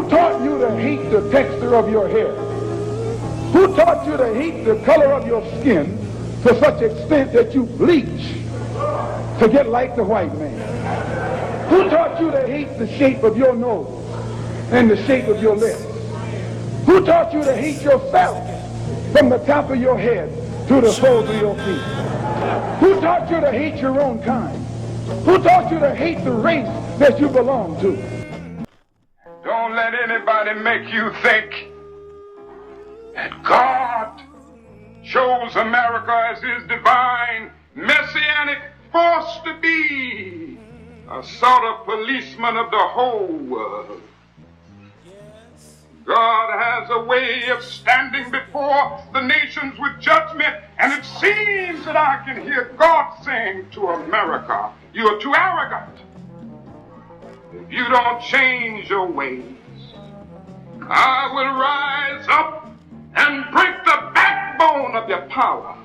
Who taught you to hate the texture of your hair? Who taught you to hate the color of your skin to such extent that you bleach to get like the white man? Who taught you to hate the shape of your nose and the shape of your lips? Who taught you to hate yourself from the top of your head to the soles of your feet? Who taught you to hate your own kind? Who taught you to hate the race that you belong to? Don't let anybody make you think that God chose America as his divine messianic force to be a sort of policeman of the whole world. God has a way of standing before the nations with judgment, and it seems that I can hear God saying to America, you are too arrogant. If you don't change your ways, I will rise up and break the backbone of your power,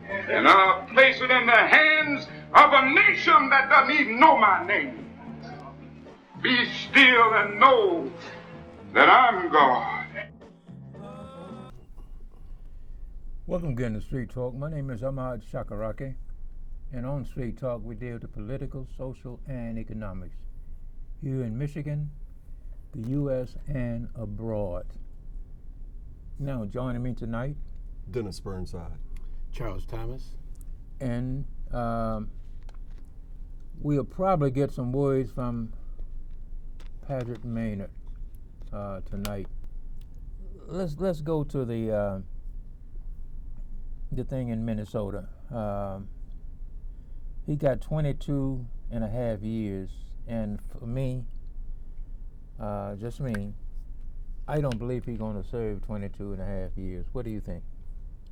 and I'll place it in the hands of a nation that doesn't even know my name. Be still and know that I'm God. Welcome again to Street Talk. My name is Ahmad Shakaraki, and on Street Talk we deal with political, social, and economics here in Michigan, the U.S., and abroad. Now joining me tonight, Dennis Burnside, Charles Thomas, and we'll probably get some words from Patrick Maynard tonight. Let's go to the thing in Minnesota. He got 22 and a half years, and for me, just me, I don't believe he's going to serve 22 and a half years. What do you think?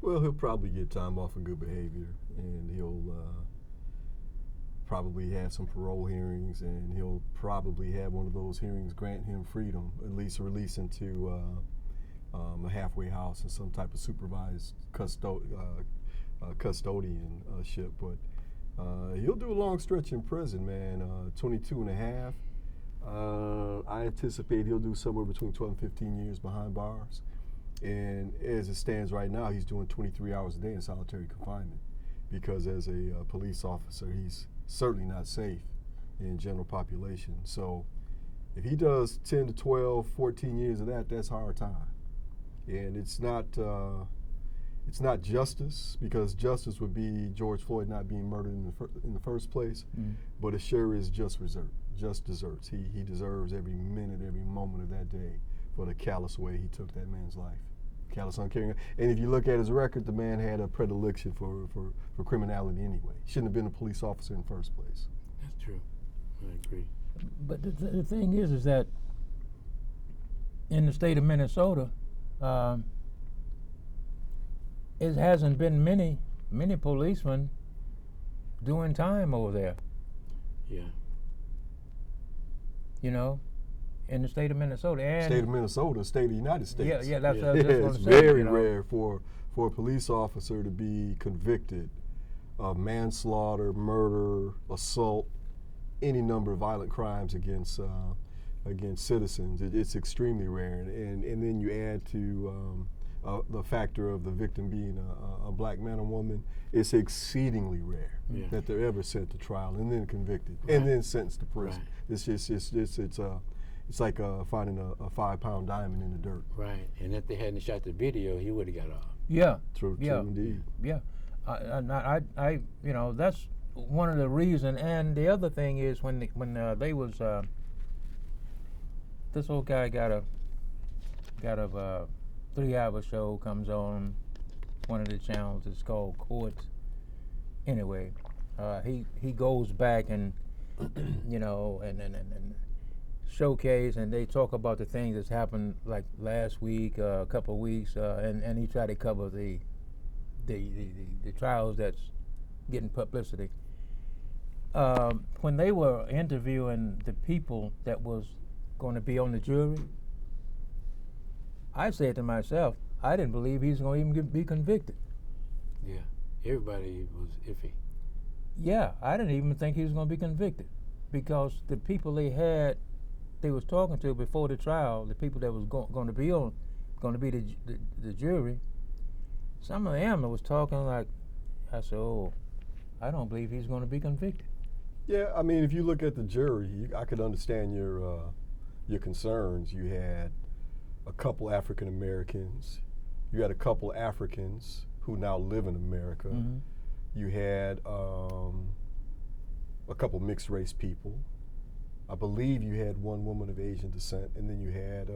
Well, he'll probably get time off for good behavior, and he'll probably have some parole hearings, and he'll probably have one of those hearings grant him freedom, at least release into a halfway house and some type of supervised custodianship. But he'll do a long stretch in prison, man. 22 and a half. I anticipate he'll do somewhere between 12 and 15 years behind bars. And as it stands right now, he's doing 23 hours a day in solitary confinement, because as a police officer, he's certainly not safe in general population. So if he does 10 to 12, 14 years of that, that's hard time. And it's not justice, because justice would be George Floyd not being murdered in the first place, but it sure is just desserts. He deserves every minute, every moment of that day for the callous way he took that man's life. Callous, uncaring. And if you look at his record, the man had a predilection for criminality anyway. He shouldn't have been a police officer in the first place. That's true. I agree. But the thing is that in the state of Minnesota, it hasn't been many policemen doing time over there. Yeah. You know, in the state of Minnesota. And state of Minnesota, state of the United States. Yeah, that's what I was just going it's to say. Very rare for a police officer to be convicted of manslaughter, murder, assault, any number of violent crimes against citizens. It's extremely rare, and then you add to the factor of the victim being a black man or woman. It's exceedingly rare that they're ever sent to trial and then convicted and then sentenced to prison. Right. It's like finding a 5-pound diamond in the dirt. Right, and if they hadn't shot the video, he would have got off. Yeah. True indeed. Yeah, I you know, that's one of the reasons. And the other thing is when they was this old guy got a 3-hour show, comes on one of the channels. It's called Courts. Anyway, he goes back and you know and showcase, and they talk about the things that's happened like last week, a couple of weeks, and he tried to cover the trials that's getting publicity. When they were interviewing the people that was going to be on the jury, I said to myself, I didn't believe he was going to even be convicted. Yeah, everybody was iffy. Yeah, I didn't even think he was going to be convicted, because the people they they was talking to before the trial, the people that was going to be the jury, some of them was talking like, I said, oh, I don't believe he's going to be convicted. Yeah, I mean, if you look at the jury, I could understand your concerns. You had a couple African Americans. You had a couple Africans who now live in America. Mm-hmm. You had a couple mixed race people. I believe you had one woman of Asian descent, and then you had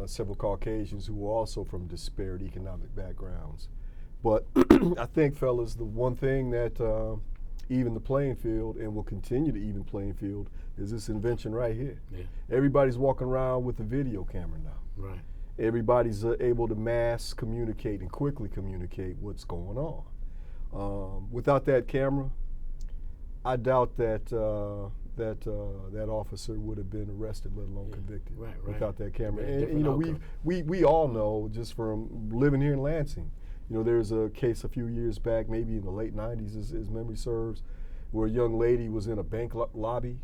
several Caucasians who were also from disparate economic backgrounds. But I think, fellas, the one thing that even the playing field and will continue to even playing field is this invention right here. Yeah. Everybody's walking around with a video camera now. Right. Everybody's able to mass communicate and quickly communicate what's going on. Without that camera, I doubt that that officer would have been arrested, let alone convicted. Right. Without that camera. Yeah, And you know, we all know just from living here in Lansing. You know, there's a case a few years back, maybe in the late 90s, as memory serves, where a young lady was in a bank lobby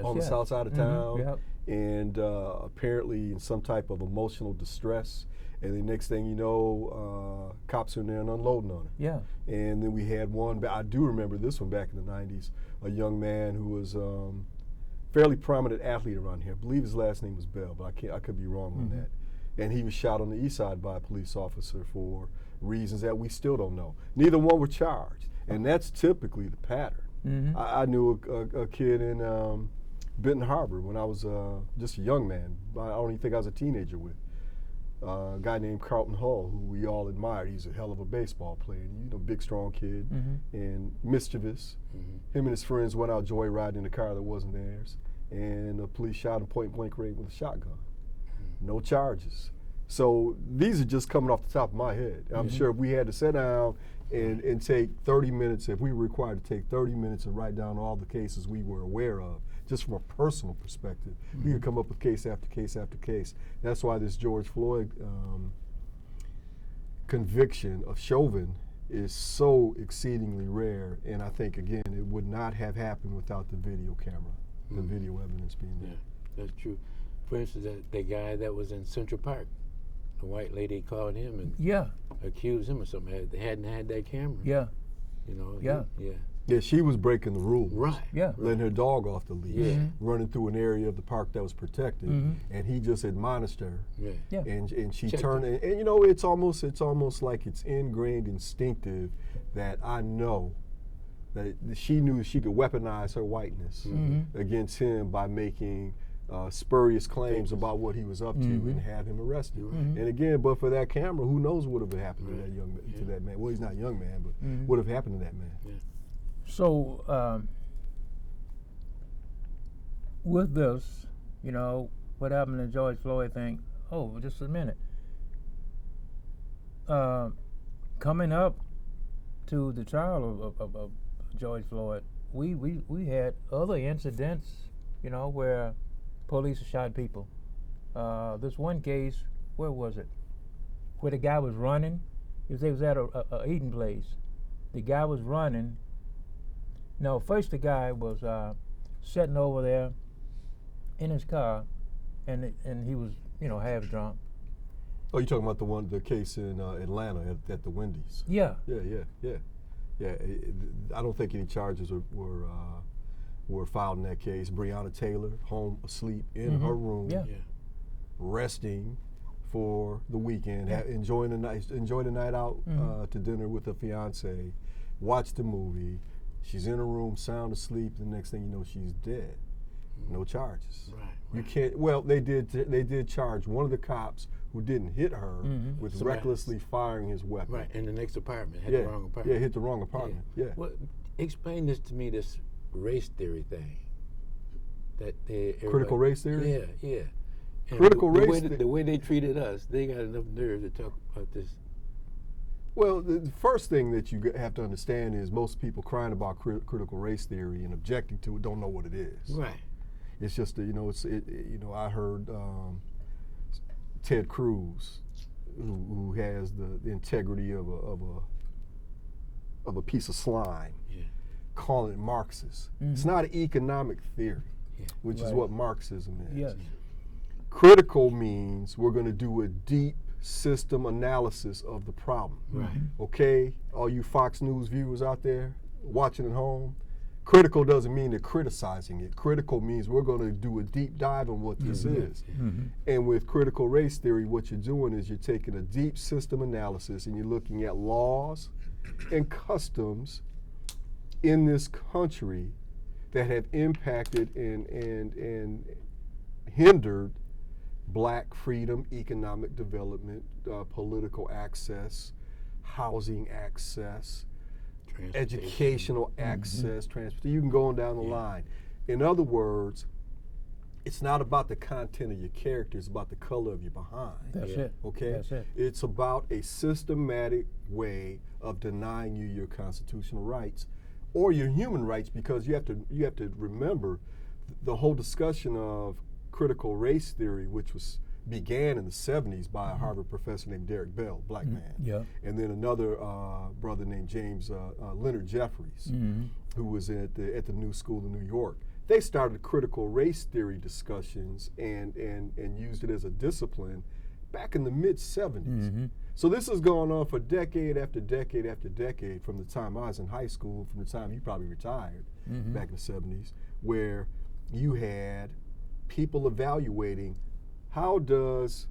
on the south side of town, Yep. and apparently in some type of emotional distress. And the next thing you know, cops are in there and unloading on her. Yeah. And then we had one, I do remember this one back in the 90s, a young man who was fairly prominent athlete around here. I believe his last name was Bell, but I could be wrong on that. And he was shot on the east side by a police officer for reasons that we still don't know. Neither one were charged, and that's typically the pattern. Mm-hmm. I knew a kid in Benton Harbor when I was just a young man. I don't even think I was a teenager with. A guy named Carlton Hull, who we all admired. He's a hell of a baseball player, you know, big, strong kid, and mischievous. Him and his friends went out joyriding in a car that wasn't theirs, and the police shot him point blank range with a shotgun. No charges. So these are just coming off the top of my head. I'm sure if we had to sit down and take 30 minutes, if we were required to take 30 minutes and write down all the cases we were aware of, just from a personal perspective, we could come up with case after case after case. That's why this George Floyd conviction of Chauvin is so exceedingly rare, and I think, again, it would not have happened without the video camera, the video evidence being there. Yeah, that's true. For instance, that guy that was in Central Park, the white lady called him and accused him of something. They hadn't had that camera. Yeah. You know. Yeah. Yeah, she was breaking the rules. Right. Yeah. Letting her dog off the leash, Yeah. running through an area of the park that was protected, and he just admonished her. Yeah. Yeah. And she Checked turned, and you know, it's almost like it's ingrained, instinctive that I know that she knew she could weaponize her whiteness against him by making spurious claims about what he was up to and have him arrested. And again, but for that camera, who knows what would have happened to that to that man? Well, he's not a young man, but what would have happened to that man? Yeah. So with this, you know, what happened to George Floyd thing, just a minute. Coming up to the trial of George Floyd, we had other incidents, you know, where police shot people. This one case, where was it? Where the guy was running. It was at a eating place. The guy was running. No, first the guy was sitting over there in his car, and he was, you know, half drunk. Oh, you're talking about the case in Atlanta at the Wendy's? Yeah. Yeah. I don't think any charges were filed in that case. Breonna Taylor, home asleep in her room, resting for the weekend, enjoying the night out to dinner with a fiance, watched the movie. She's in her room, sound asleep. The next thing you know, she's dead. No charges. Right. You can't. Well, they did charge one of the cops who didn't hit her with recklessly firing his weapon. Right. In the next apartment, the wrong apartment. Yeah, hit the wrong apartment. Yeah. Well, explain this to me. This race theory thing. Critical race theory. Yeah. And Critical race. The way they treated us, they got enough nerve to talk about this. Well, the first thing that you have to understand is most people crying about critical race theory and objecting to it don't know what it is. Right. It's just I heard Ted Cruz, who has the integrity of a piece of slime, calling it Marxist. It's not an economic theory. which is what Marxism is. Yes. Critical means we're going to do a deep system analysis of the problem. Right. Okay, all you Fox News viewers out there watching at home, critical doesn't mean they're criticizing it. Critical means we're going to do a deep dive on what this is. And with critical race theory, what you're doing is you're taking a deep system analysis and you're looking at laws and customs in this country that have impacted and hindered black freedom, economic development, political access, housing access, educational access, transportation. You can go on down the line. In other words, it's not about the content of your character, it's about the color of your behind. That's it. Okay? That's it. It's about a systematic way of denying you your constitutional rights or your human rights, because you have to remember the whole discussion of critical race theory, which began in the 70s by a Harvard professor named Derek Bell, black man. Yeah. And then another brother named James Leonard Jeffries, who was at the New School in New York. They started critical race theory discussions and used it as a discipline back in the mid-70s. So this has gone on for decade after decade after decade, from the time I was in high school, from the time you probably retired back in the 70s, where you had people evaluating how does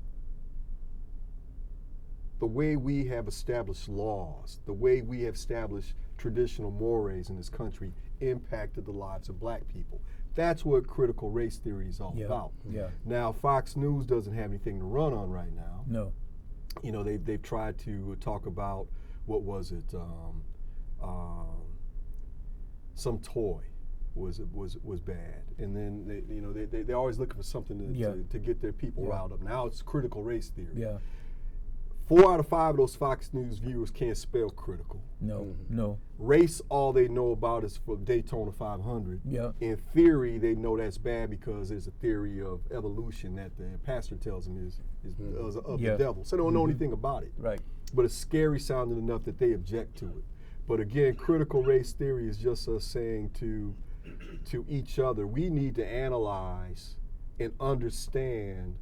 the way we have established laws, the way we have established traditional mores in this country impacted the lives of black people. That's what critical race theory is all about. Yeah. Now, Fox News doesn't have anything to run on right now. No. You know, they've tried to talk about, what was it, some toy was bad, and then they're always looking for something to get their people riled up. Now it's critical race theory. Yeah. 4 out of 5 of those Fox News viewers can't spell critical. No. No. Race, all they know about is for Daytona 500. Yeah. In theory, they know that's bad because there's a theory of evolution that the pastor tells them is of the devil. So they don't know anything about it. Right. But it's scary sounding enough that they object to it. But again, critical race theory is just us saying to each other, we need to analyze and understand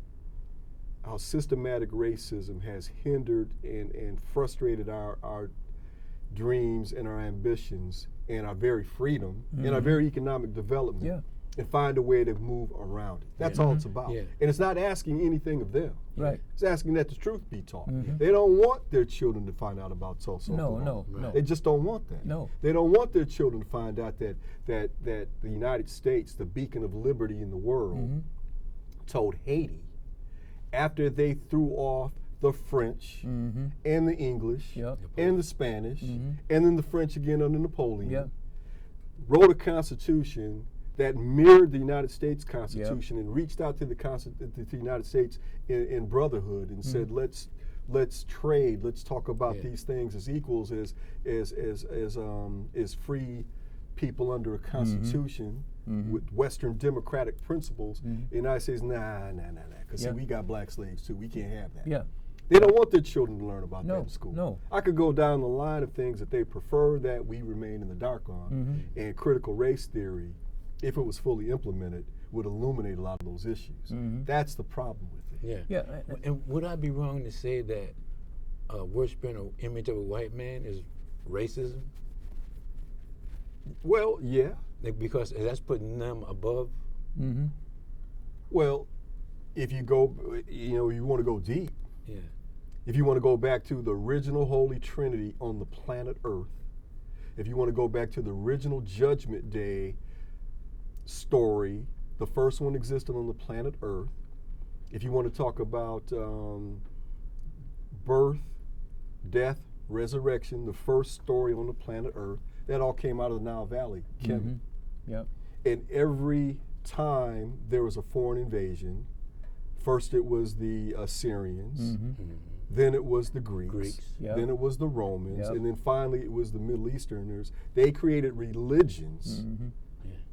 how systematic racism has hindered and frustrated our dreams and our ambitions and our very freedom and our very economic development, and find a way to move around it. That's all it's about. And it's not asking anything of them. Right. It's asking that the truth be taught. They don't want their children to find out about Tulsa. No. They just don't want that. No. They don't want their children to find out that the United States, the beacon of liberty in the world, told Haiti, after they threw off the French and the English and the Spanish, and then the French again under Napoleon, wrote a constitution that mirrored the United States Constitution and reached out to the United States in brotherhood and said, let's trade, let's talk about these things as equals, as free people under a constitution with Western democratic principles. The United States, nah, because see, we got black slaves too. We can't have that. Yeah. They don't want their children to learn about that in school. No. I could go down the line of things that they prefer that we remain in the dark on, and critical race theory, if it was fully implemented, would illuminate a lot of those issues. That's the problem with it. Yeah. And would I be wrong to say that worshiping an image of a white man is racism? Well, yeah. Because that's putting them above? Well, if you go, you want to go deep. Yeah. If you want to go back to the original Holy Trinity on the planet Earth, if you want to go back to the original Judgment Day story, the first one existed on the planet Earth. If you want to talk about birth, death, resurrection, the first story on the planet Earth, that all came out of the Nile Valley, Kemet. And every time there was a foreign invasion, first it was the Assyrians, then it was the Greeks. Then it was the Romans, and then finally it was the Middle Easterners. They created religions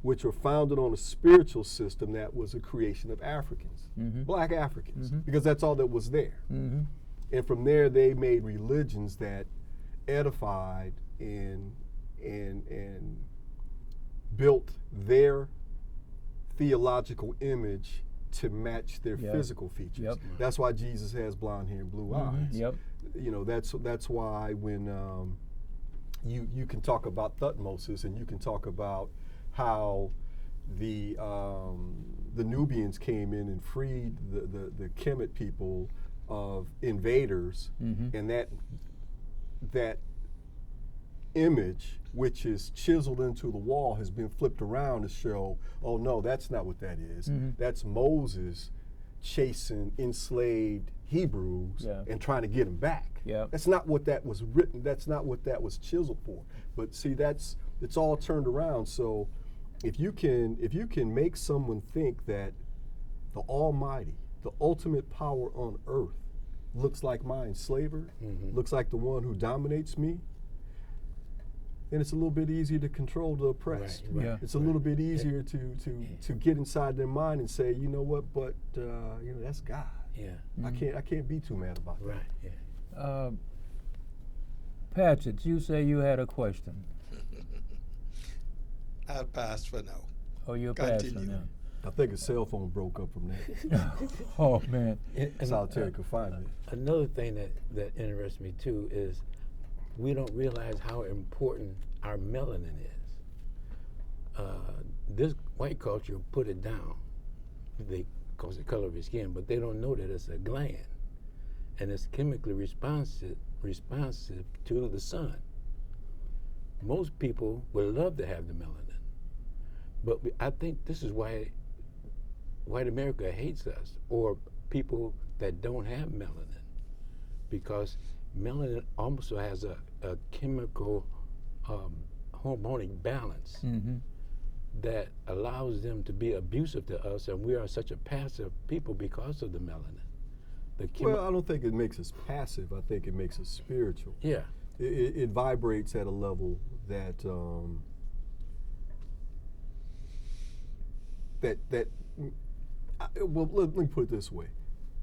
which were founded on a spiritual system that was a creation of Africans, black Africans, because that's all that was there. And from there they made religions that edified and built their theological image to match their physical features. Yep. That's why Jesus has blonde hair and blue eyes. Yep. You know, that's why when you can talk about Thutmose, and you can talk about how the Nubians came in and freed the Kemet people of invaders, and that image, which is chiseled into the wall, has been flipped around to show, oh no, that's not what that is. That's Moses chasing enslaved Hebrews and trying to get them back. That's not what that was written. That's not what that was chiseled for. But see, it's all turned around. So if you can make someone think that the Almighty, the ultimate power on earth, looks like my enslaver, looks like the one who dominates me, then it's a little bit easier to control the oppressed. It's a little bit easier to get inside their mind and say, you know what, but you know, that's God. I can't be too mad about that. Patchett, you say you had a question. I'll pass for now. Oh, you're passing now. I think his cell phone broke up from that. Oh man, solitary confinement. Another thing that interests me too is we don't realize how important our melanin is. This white culture put it down because the color of his skin, but they don't know that it's a gland, and it's chemically responsive to the sun. Most people would love to have the melanin, but I think this is why white America hates us, or people that don't have melanin, because melanin also has a chemical hormonic balance that allows them to be abusive to us, and we are such a passive people because of the melanin. Well, I don't think it makes us passive. I think it makes us spiritual. Yeah. It vibrates at a level that well, let me put it this way.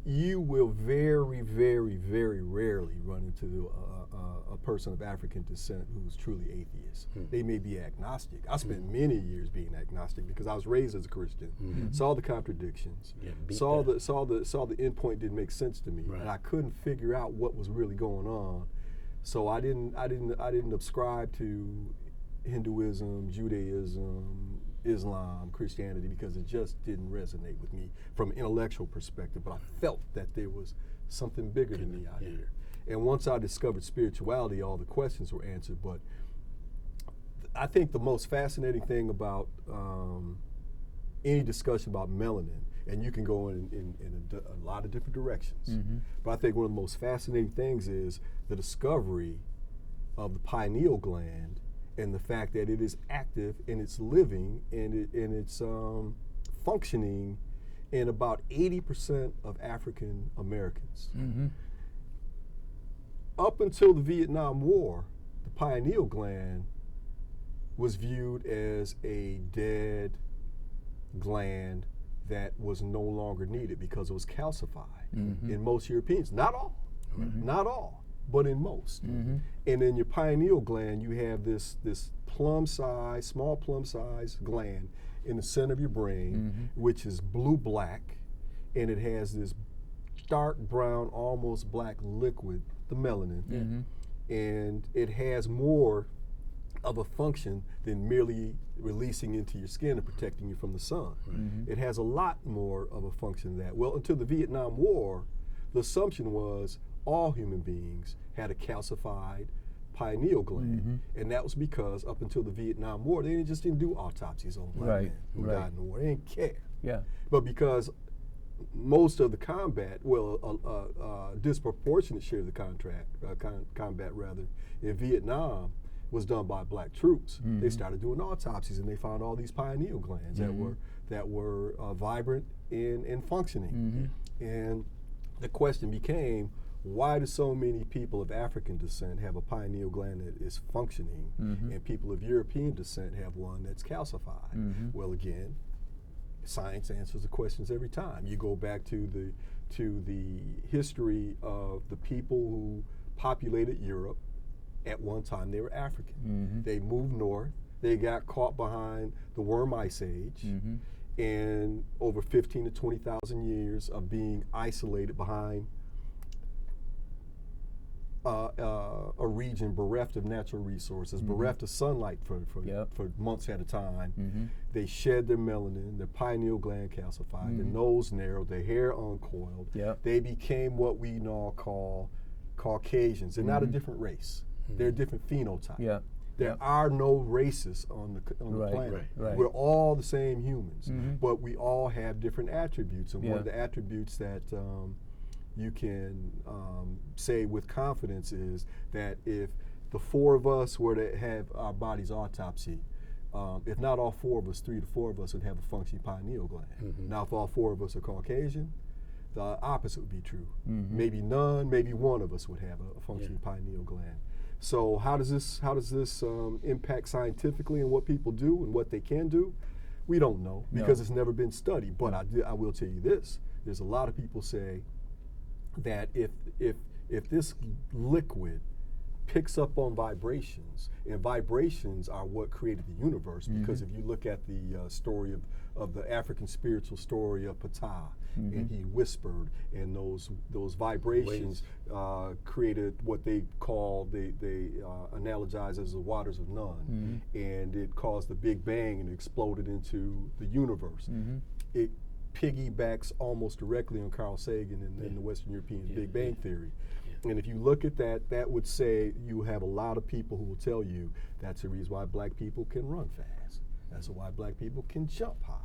You will very, very, very rarely run into a person of African descent who's truly atheist. They may be agnostic. I spent many years being agnostic because I was raised as a Christian, saw the contradictions, saw the end point didn't make sense to me, and I couldn't figure out what was really going on. So I didn't subscribe to Hinduism, Judaism, Islam, Christianity, because it just didn't resonate with me from an intellectual perspective, but I felt that there was something bigger than me out here. And once I discovered spirituality, all the questions were answered. But I think the most fascinating thing about any discussion about melanin, and you can go in a lot of different directions, but I think one of the most fascinating things is the discovery of the pineal gland, and the fact that it is active and it's living and it's functioning in about 80% of African Americans. Up until the Vietnam War, the pineal gland was viewed as a dead gland that was no longer needed because it was calcified in most Europeans. Not all, not all, but in most. And in your pineal gland, you have this small plum-size gland in the center of your brain, which is blue-black, and it has this dark brown, almost black liquid, the melanin, and it has more of a function than merely releasing into your skin and protecting you from the sun. It has a lot more of a function than that. Well, until the Vietnam War, the assumption was all human beings had a calcified pineal gland, and that was because up until the Vietnam War, they just didn't do autopsies on black men who died in the war. They didn't care. But because most of the combat, well, a disproportionate share of the combat rather, in Vietnam was done by black troops. They started doing autopsies, and they found all these pineal glands that were vibrant and functioning. And the question became, why do so many people of African descent have a pineal gland that is functioning, and people of European descent have one that's calcified? Well, again, science answers the questions every time. You go back to the history of the people who populated Europe. At one time, they were African. They moved north. They got caught behind the Worm Ice Age, and over 15 to 20,000 years of being isolated behind a region bereft of natural resources, bereft of sunlight for months at a time. They shed their melanin, their pineal gland calcified, their nose narrowed, their hair uncoiled. They became what we now call Caucasians. They're not a different race. They're a different phenotype. There are no races on the planet. We're all the same humans, but we all have different attributes. And one of the attributes that you can say with confidence is that if the four of us were to have our body's autopsy, if not all four of us, 3 to 4 of us would have a functioning pineal gland. Now, if all 4 of us are Caucasian, the opposite would be true. Maybe none, maybe one of us would have a functioning pineal gland. So how does this impact scientifically and what people do and what they can do? We don't know because it's never been studied. But I will tell you this: there's a lot of people say that if this liquid picks up on vibrations, and vibrations are what created the universe, because if you look at the story of the African spiritual story of Ptah, and he whispered, and those vibrations created what they call, they analogize as the waters of none, and it caused the Big Bang and exploded into the universe. It piggybacks almost directly on Carl Sagan and the Western European Big Bang theory. And if you look at that, that would say you have a lot of people who will tell you that's the reason why black people can run fast. That's why black people can jump high.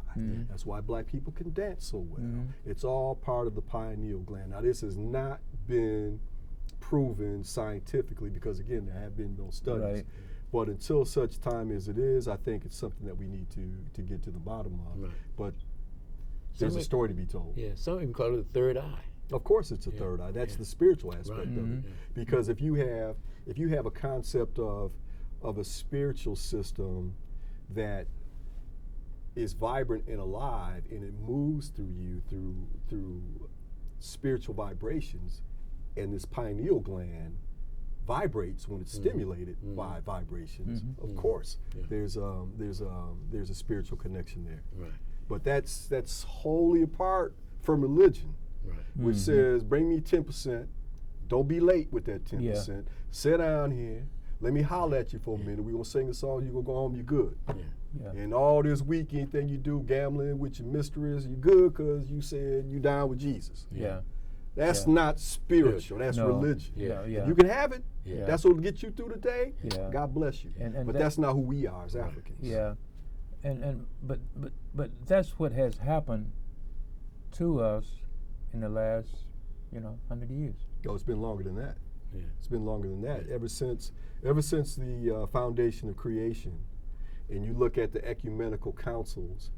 That's why black people can dance so well. It's all part of the pineal gland. Now, this has not been proven scientifically because, again, there have been no studies. But until such time as it is, I think it's something that we need to get to the bottom of. But there's a story to be told. Yeah, some even call it the third eye. Of course, it's a third eye. That's the spiritual aspect of it. Because if you have a concept of a spiritual system that is vibrant and alive, and it moves through you through spiritual vibrations, and this pineal gland vibrates when it's stimulated by vibrations. Of course, there's a spiritual connection there. But that's wholly apart from religion, which says, bring me 10%, don't be late with that 10%, sit down here, let me holler at you for a minute, we're going to sing a song, you're going to go home, you're good. And all this week, anything you do, gambling with your mistress, you're good because you said you down with Jesus. That's not spiritual, that's religion. You can have it, that's what will get you through the day, God bless you. And but that's not who we are as Africans. But that's what has happened to us in the last 100 years. Oh, it's been longer than that. It's been longer than that. Ever since the foundation of creation, and you look at the ecumenical councils,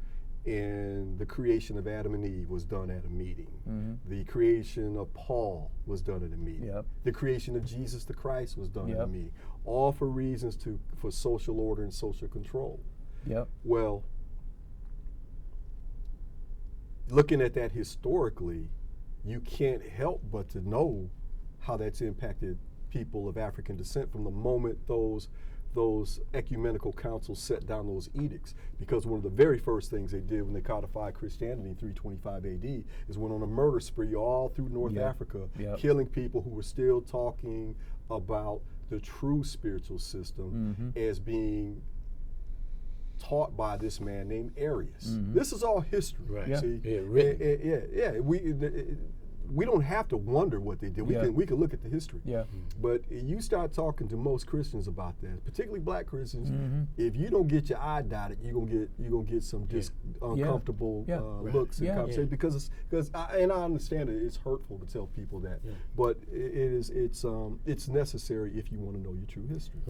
and the creation of Adam and Eve was done at a meeting. The creation of Paul was done at a meeting. The creation of Jesus the Christ was done at a meeting. All for reasons for social order and social control. Well, looking at that historically, you can't help but to know how that's impacted people of African descent from the moment those ecumenical councils set down those edicts. Because one of the very first things they did when they codified Christianity in 325 AD is went on a murder spree all through North Africa, killing people who were still talking about the true spiritual system as being taught by this man named Arius. This is all history. See? We don't have to wonder what they did. We can look at the history. But you start talking to most Christians about that, particularly black Christians. If you don't get your eye dotted, you're gonna get some uncomfortable looks and conversations because I understand it. It's hurtful to tell people that, but it's necessary if you want to know your true history.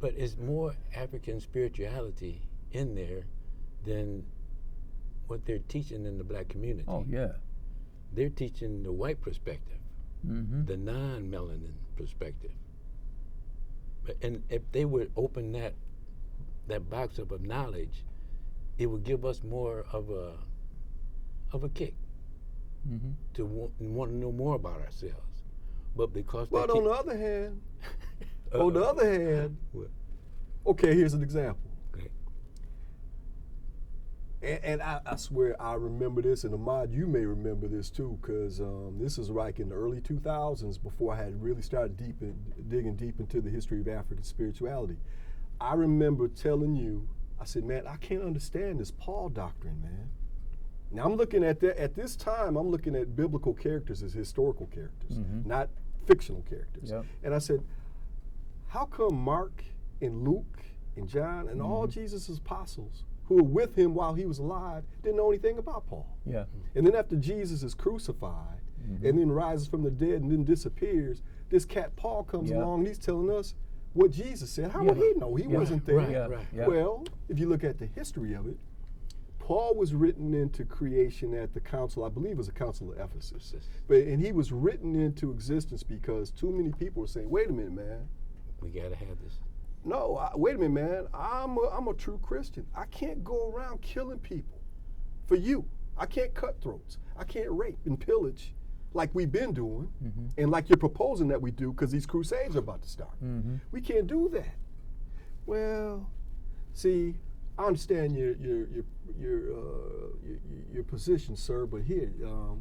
But it's more African spirituality in there than what they're teaching in the black community. They're teaching the white perspective, the non-melanin perspective. And if they would open that box up of knowledge, it would give us more of a kick to want to know more about ourselves. But because on the other hand, okay, here's an example. And I swear I remember this, and Ahmad, you may remember this too, because this is like in the early 2000s before I had really started digging deep into the history of African spirituality. I remember telling you, I said, man, I can't understand this Paul doctrine, man. Now I'm looking at that, at this time, I'm looking at biblical characters as historical characters, not fictional characters. Yep. And I said, how come Mark and Luke and John and all Jesus' apostles who were with him while he was alive didn't know anything about Paul? Yeah. And then after Jesus is crucified and then rises from the dead and then disappears, this cat Paul comes along and he's telling us what Jesus said. How would he know? He wasn't there. Right. Well, if you look at the history of it, Paul was written into creation at the council, I believe it was the council of Ephesus. And he was written into existence because too many people were saying, wait a minute, man. We got to have this. No, wait a minute, man. I'm a true Christian. I can't go around killing people for you. I can't cut throats. I can't rape and pillage like we've been doing and like you're proposing that we do because these crusades are about to start. We can't do that. Well, see, I understand your position, sir, but here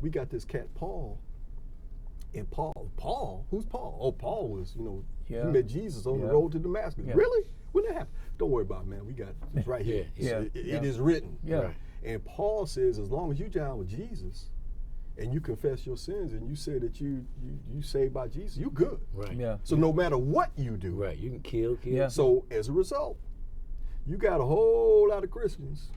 we got this cat Paul. And Paul, who's Paul? Oh, Paul was, he met Jesus on the road to Damascus. Really? When that happened? Don't worry about it, man. We got it right here. It is written. Yeah. And Paul says, as long as you down with Jesus, and you confess your sins, and you say that you saved by Jesus, you good. Right. Yeah. So no matter what you do, Right. You can kill. Yeah. so as a result, you got a whole lot of Christians.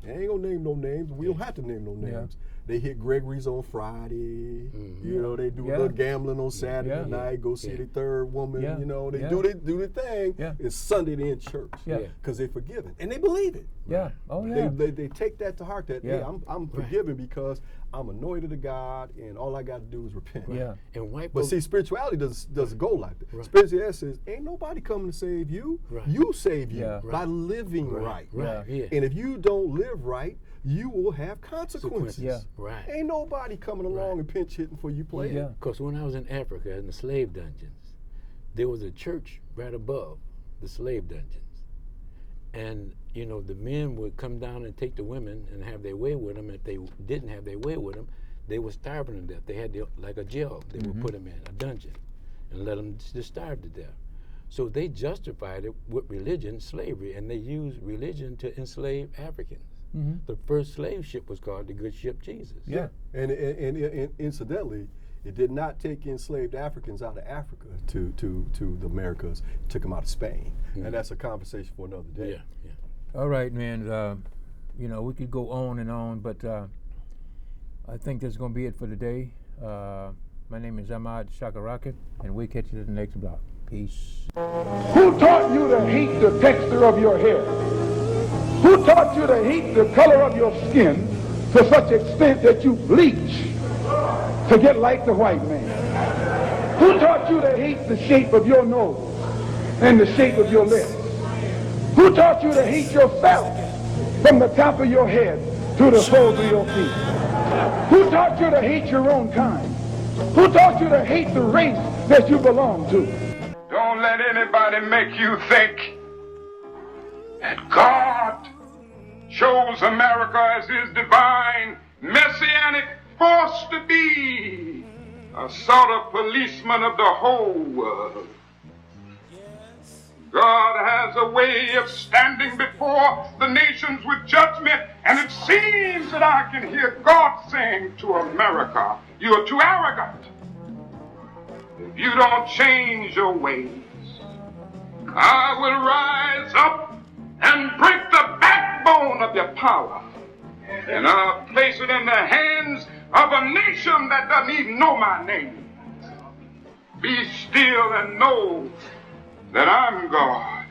I ain't gonna name no names. We don't have to name no names. They hit Gregory's on Friday. They do a little gambling on Saturday night. Go see the third woman. They do the thing. It's Sunday they in church. Because they're forgiven and they believe it. Yeah. Oh yeah. They take that to heart. That hey, I'm forgiven because I'm anointed of God, and all I got to do is repent. Yeah. And white But folks, see, spirituality doesn't go like that. Spirituality says, ain't nobody coming to save you. You save you by living right. Yeah. And if you don't live right, you will have consequences. Yeah. Right. Ain't nobody coming along and pinch hitting for you playing. Yeah. Because when I was in Africa in the slave dungeons, there was a church right above the slave dungeons. And, the men would come down and take the women and have their way with them. If they didn't have their way with them, they were starving to death. They had like a jail. They would put them in, a dungeon, and let them just starve to death. So they justified it with religion, slavery, and they used religion to enslave Africans. The first slave ship was called the Good Ship Jesus. Yeah. And incidentally, it did not take enslaved Africans out of Africa to the Americas. It took them out of Spain. And that's a conversation for another day. Yeah. All right, man. We could go on and on, but I think that's going to be it for today. My name is Ahmad Shakarakat, and we'll catch you at the next block. Peace. Who taught you to hate the texture of your hair? Who taught you to hate the color of your skin to such extent that you bleach to get like the white man? Who taught you to hate the shape of your nose and the shape of your lips? Who taught you to hate yourself from the top of your head to the soles of your feet? Who taught you to hate your own kind? Who taught you to hate the race that you belong to? Don't let anybody make you think that God chose America as his divine messianic force to be a sort of policeman of the whole world. God has a way of standing before the nations with judgment, and it seems that I can hear God saying to America, you are too arrogant. If you don't change your ways, I will rise up and break the backbone of your power, and I'll place it in the hands of a nation that doesn't even know my name. Be still and know that I'm God.